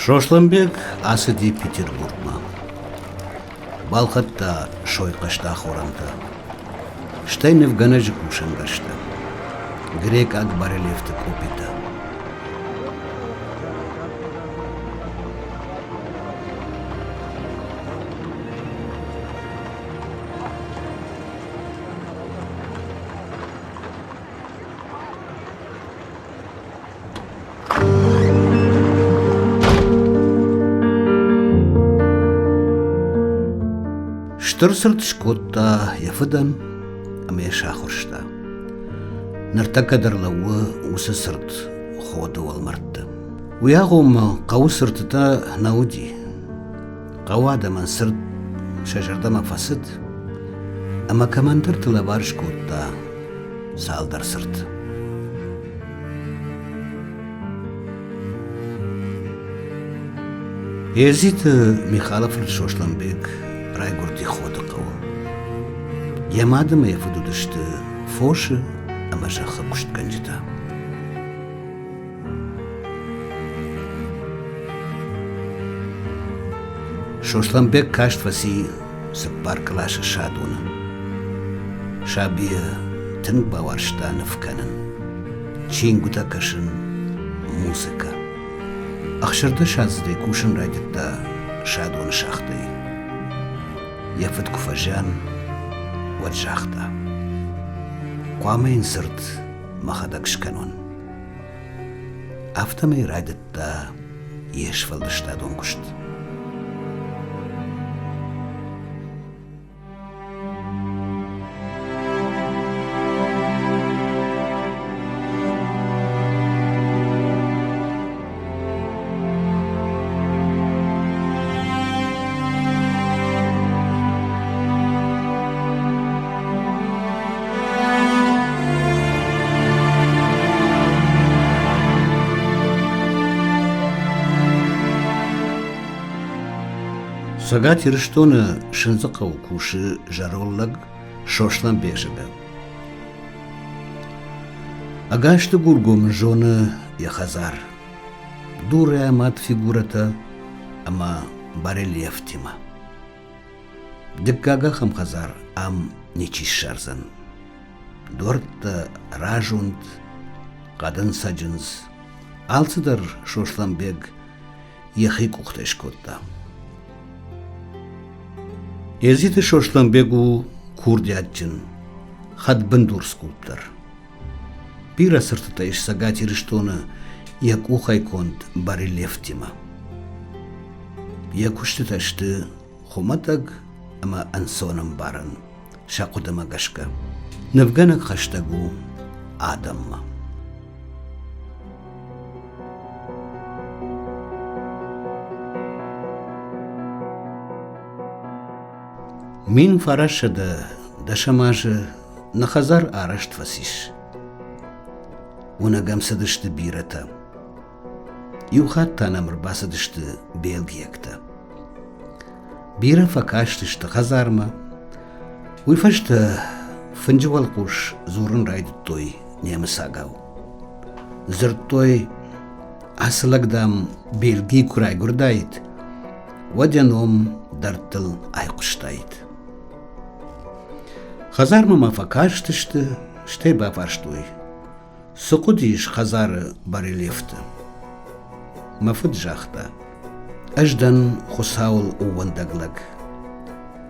Шошлымбек асыди Петербургма. Балхатта шойқашта хоранта. Штайнев ганажик ушангашта. Грек ак барелевты копита. Штырсырт шкотта яфыдан аме шахуршта. Нартакадарлауы усы сырт ходы олмартты. Уяғым қау сыртыта науди. Қау адаман сырт шажардама фасыд. Ама командыр тылабар шкотта салдар сырт. Езит Михайлов Шошлымбек райгурди ходы қау. Ямадым яфыдудышты фоши ама жақы күшткан жита. Шошлымбек каштваси сыппар кылашы шадуны. Шабия тынг баварштанов канын. Чингута кашын музыка. Ақшырды шазды кушын радитта шадуны шахты. Яфыт куфажан ваджахта. Куамейн сырт махадакшканон. Автомей радитта ешвалдышта донгушт. Сага тирштона шынзықау куши жароллаг Шошлымбек жігі. Агашты гургом жоны яхазар. Дуре амат фигурата, ама барельеф тима. Диккага хамхазар ам нечиш шарзан. Дорта ражунд, қадын саджынз. Алсыдар Шошлымбек яхи кухтеш котта. Езиті Шошлымбегу курдяджын, хадбындур скульптор. Пира сыртыта иш сага тирштона як ухайконд барелефтима. Як уштыташты хуматаг ама ансоным барын, шақудама гашка. Навганак хаштагу адамма. Мин фарашада дашамажы нахазар арашт васиш. Унагам садышты бирата. Юхат танамыр басадышты Белгиякта. Бира факаштышты хазарма. Уйфашты фынжывал куш зурын райдыттой немысагау. Зырттой асылагдам Белги курай гурдайт. Вадяном дартыл айқуштайт. Хазарма мафакаштышты, штей бафарштуй. Сокудиш хазары барелефті. Мафыд жақта. Аждан хусаул увандаглаг.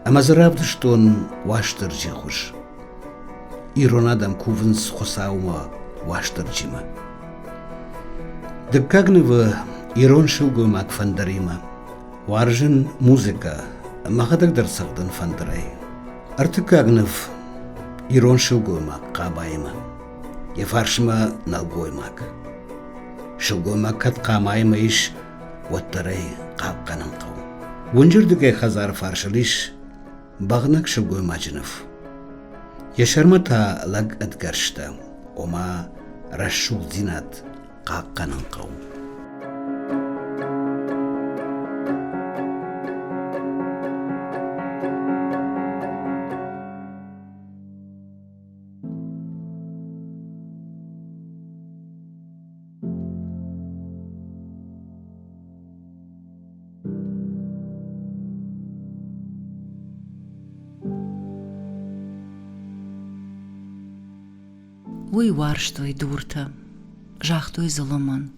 Амазыравдыштон ваштыр жихуш. Иронадам кувынс хусаума ваштыр жима. Дыккагнывы ирон шылгуймак фандарима. Варжын музыка махадагдыр сағдын фандарай. Артыкагныв ирон шылгоймак қабайма. Ефаршыма налгоймак. Шылгоймак кат қамайма иш оттарай қапқанын қау. Вунжырдыгай хазар фаршылиш бағнак шылгоймачынов. Ешарма та лаг адгаршта. Ома расшул динат қаққанын қау. Уй варштой дурта, жахтой золоман.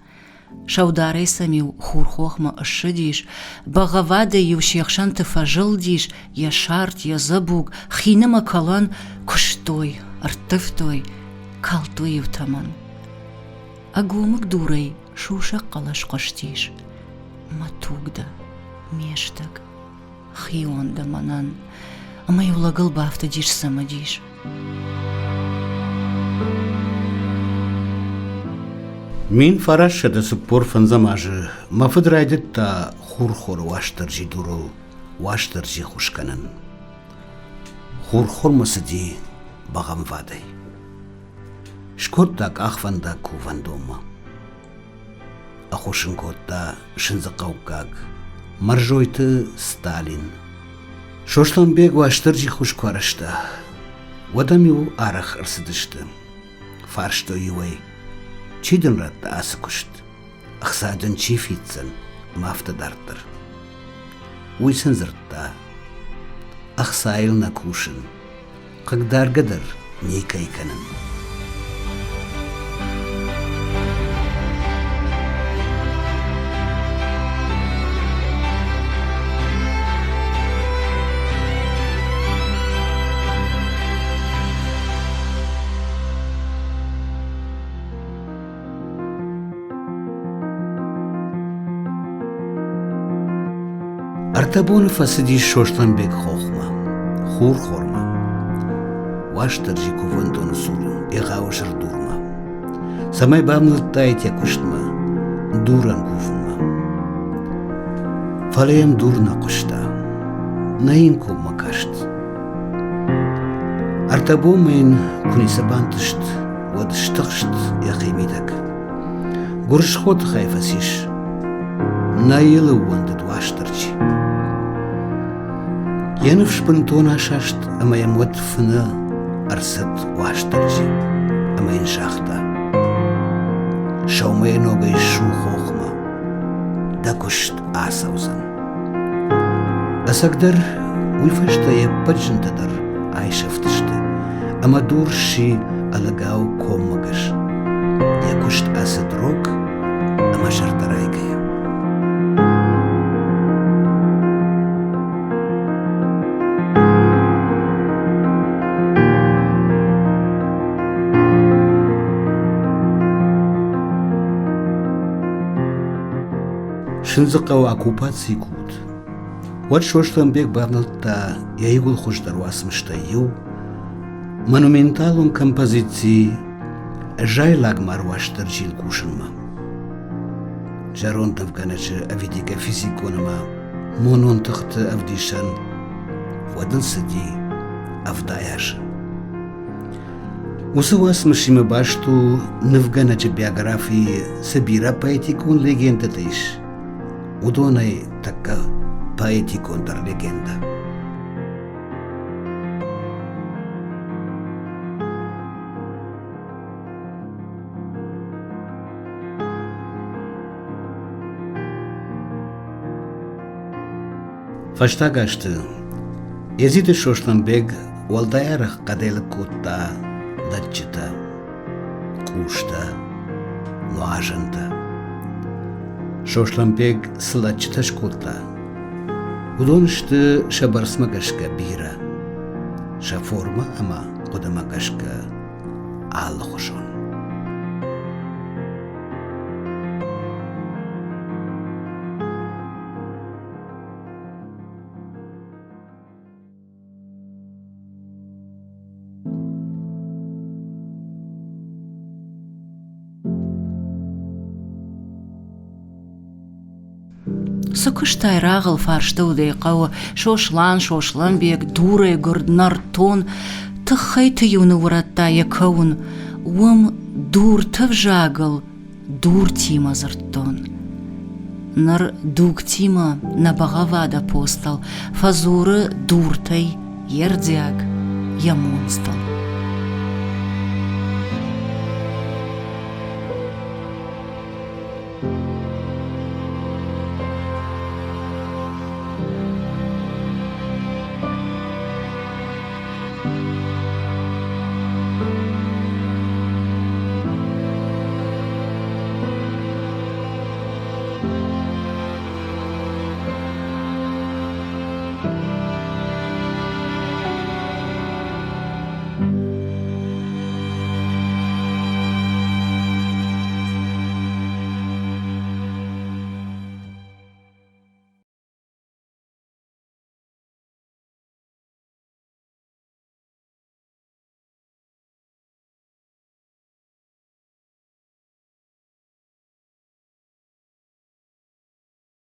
Шаударей самил хурхохма ашидиш, багавада юшехшан тефажилдиш, я шарт, я забуг, хинема калан куштой, артыфтой, калтуй таман. Агумык дурей шуша калаш каштиш, матугда, мештаг, хионда манан, амаюлагал бафтадиш самадиш. Min farashada suppor fanzamajı mafıdraydık ta hurhor vaştırcı duru vaştırcı huşkanın. Hurhor masıdi bağam vaday. Şkottak ahvanda kuvandoma. Ahuşun kotta şınzıqavkak marjoytı Stalin. Şoşlanbek vaştırcı huşkarışta. Vadamiu araq ırsıdıştı. Farştı yuvay. Чиден ратта асы күшт, ақсадын чифитсін мафты дартыр. Уйсын зыртта, ақсайылна кушын, қығдаргыдыр нейкайканын. Артабон фасиди Шошланбек хохма, хур хорма. Ваштаржи кувандон суру, егаушар дурма. Самай бамнылтайт якуштма, дуран кувма. Фалеем дурна кушта, наинку макашт. Артабон мейн кунисабантышт, вадштахшт яхимидак. Гуршхот хайфасиш, наилы вандат ваштаржи. Янов шпынтон ашашт, амаям ватфына арсат ваштаржи, амаин шахта. Шаумай ногай шу хохма, да кушт асаузан. Асагдар уйфашта я паджындадар айшафтышты, ама дурши алагау коммагаш. Я кушт асат рок, ама шартарайгая. Шынзықау оккупации куд. Вот Шошланбек бавнылта яйгул хуждар васмышта ю, монументалун композиции жайлагмар ваштар жил кушынма. Жаронтов ганачы авидика физиконыма, мононтықты авдишан, вадын сыди авдаяшы. Усы васмышимы башту нывганачы биографии собира поэтикун легенда тыш. Удонай така поэтикондар легенда. Фаштагашты, езиді Шошланбек уалдаярық қадайлы кутта, датчыта, кушта, нуажында. Шошланбек сылачыта шкутта. Удонышты шабарсмагашка бира. Шаформа ама кудамагашка аллы хушон. Сокыштай рағыл фарштаудай қауы, Шошланбек дурай гұрднартон, тұққай түйуны ұратта екауын, уым дур тыв жағыл, дур тима зырттон. Нар дуг тима на бағавада постал, фазуры дуртай ердяг ямонстал.